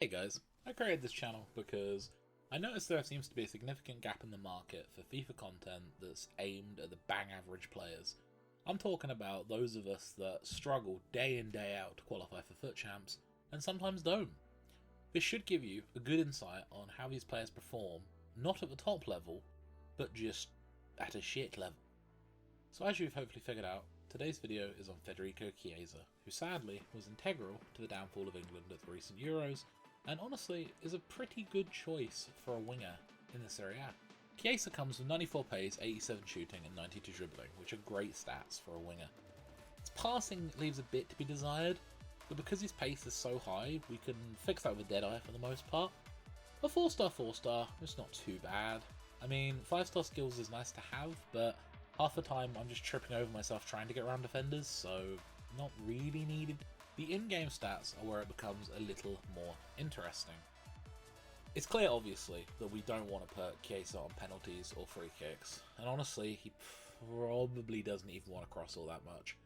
Hey guys, I created this channel because I noticed there seems to be a significant gap in the market for FIFA content that's aimed at the bang average players. I'm talking about those of us that struggle day in day out to qualify for FUT champs and sometimes don't. This should give you a good insight on how these players perform, not at the top level, but just at a shit level. So as you've hopefully figured out, today's video is on Federico Chiesa, who sadly was integral to the downfall of England at the recent Euros, and honestly is a pretty good choice for a winger in the Serie A. Chiesa comes with 94 pace, 87 shooting and 92 dribbling, which are great stats for a winger. His passing leaves a bit to be desired, but because his pace is so high, we can fix that with a dead eye for the most part. A 4-star, it's not too bad. I mean, 5-star skills is nice to have, but half the time I'm just tripping over myself trying to get around defenders, so not really needed. The in-game stats are where it becomes a little more interesting. It's clear, obviously, that we don't want to put Chiesa on penalties or free kicks, and honestly, he probably doesn't even want to cross all that much.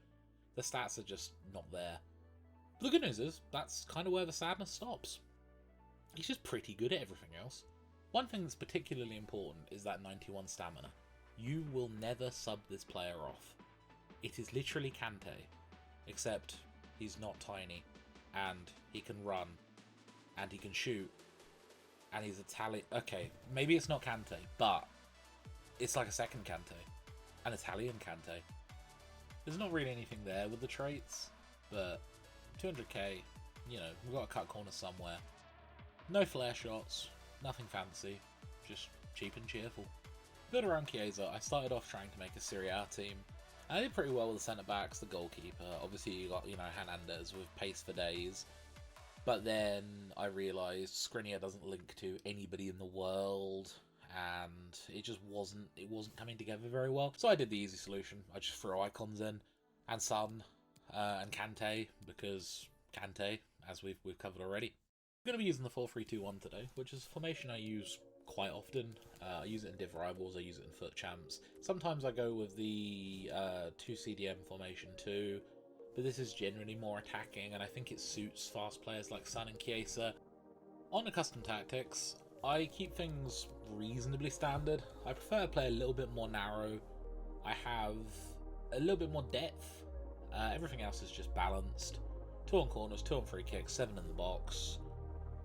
The stats are just not there. But the good news is, that's kind of where the sadness stops. He's just pretty good at everything else. One thing that's particularly important is that 91 stamina. You will never sub this player off. It is literally Kante, except he's not tiny, and he can run, and he can shoot, and he's Italian. Okay, maybe it's not Kante, but it's like a second Kante, an Italian Kante. There's not really anything there with the traits, but 200k, you know, we've got to cut corners somewhere. No flare shots, nothing fancy, just cheap and cheerful. Build around Chiesa, I started off trying to make a Serie A team. I did pretty well with the centre-backs, the goalkeeper. Obviously you got, Hernandez with pace for days. But then I realised Skriniar doesn't link to anybody in the world, and it just wasn't coming together very well. So I did the easy solution. I just threw icons in, and Son, and Kante, because Kante, as we've covered already. I'm going to be using the 4-3-2-1 today, which is a formation I use quite often. I use it in Div Rivals, I use it in FUT Champs. Sometimes I go with the 2 CDM formation too, but this is generally more attacking, and I think it suits fast players like Son and Chiesa. On the custom tactics, I keep things reasonably standard. I prefer to play a little bit more narrow. I have a little bit more depth. Everything else is just balanced. 2 on corners, 2 on free kicks, 7 in the box.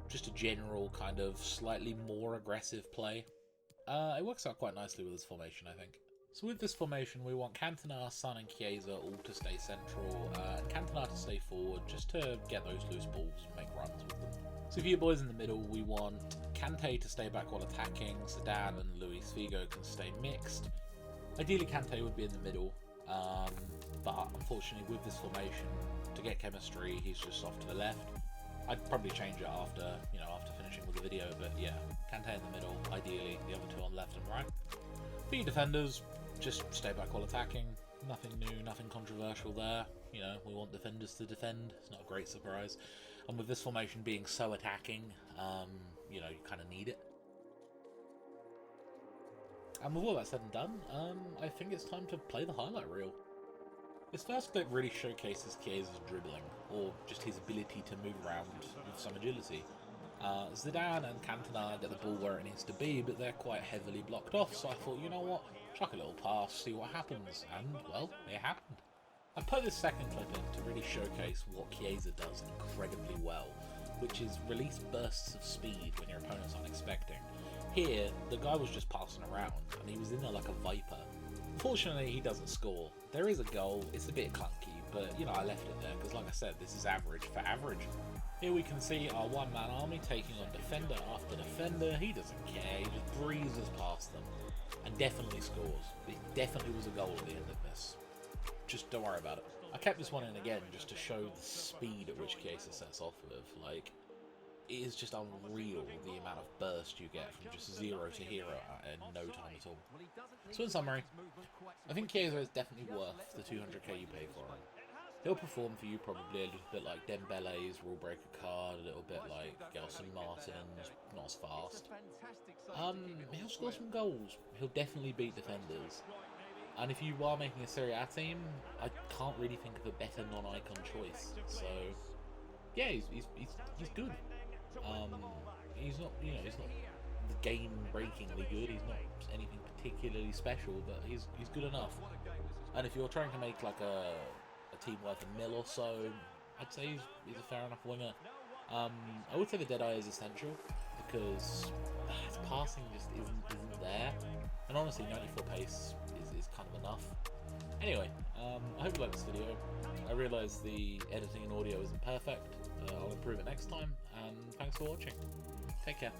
Just a general kind of slightly more aggressive play. It works out quite nicely with this formation, I think. So with this formation, we want Cantona, Son and Chiesa all to stay central, and Cantona to stay forward, just to get those loose balls and make runs with them. So for you boys in the middle, we want Kante to stay back while attacking, Zidane and Luis Figo can stay mixed. Ideally Kante would be in the middle, but unfortunately with this formation, to get chemistry, he's just off to the left. I'd probably change it after finishing with the video, but yeah, Kante in the middle, ideally, the other 2 on left and right. For you defenders, just stay back while attacking. Nothing new, nothing controversial there. You know, we want defenders to defend. It's not a great surprise. And with this formation being so attacking, you kind of need it. And with all that said and done, I think it's time to play the highlight reel. This first clip really showcases Chiesa's dribbling, or just his ability to move around with some agility. Zidane and Cantona get the ball where it needs to be, but they're quite heavily blocked off, so I thought, you know what, chuck a little pass, see what happens, and, well, it happened. I put this second clip in to really showcase what Chiesa does incredibly well, which is release bursts of speed when your opponents aren't expecting. Here, the guy was just passing around, and he was in there like a viper. Unfortunately, he doesn't score. There is a goal, it's a bit clunky, but I left it there because, like I said, this is average for average. Here we can see our one-man army taking on defender after defender. He doesn't care, he just breezes past them and definitely scores. It definitely was a goal at the end of this. Just don't worry about it. I kept this one in again just to show the speed at which Chiesa sets off with. Like, it is just unreal the amount of burst you get from just 0 to hero in no time at all. So in summary, I think Chiesa is definitely worth the 200k you pay for him. He'll perform for you probably a little bit like Dembele's rule breaker card, a little bit like Gelson Martin's, not as fast. He'll score some goals. He'll definitely beat defenders. And if you are making a Serie A team, I can't really think of a better non-icon choice. So yeah, he's good. He's not, he's not game-breakingly good. He's not anything particularly special, but he's good enough. And if you're trying to make like a team worth $1 million or so, I'd say he's a fair enough winger. I would say the Deadeye is essential because his passing just isn't there, and honestly 94 pace is kind of enough. Anyway, I hope you liked this video. I realise the editing and audio isn't perfect. I'll improve it next time, and thanks for watching. Take care.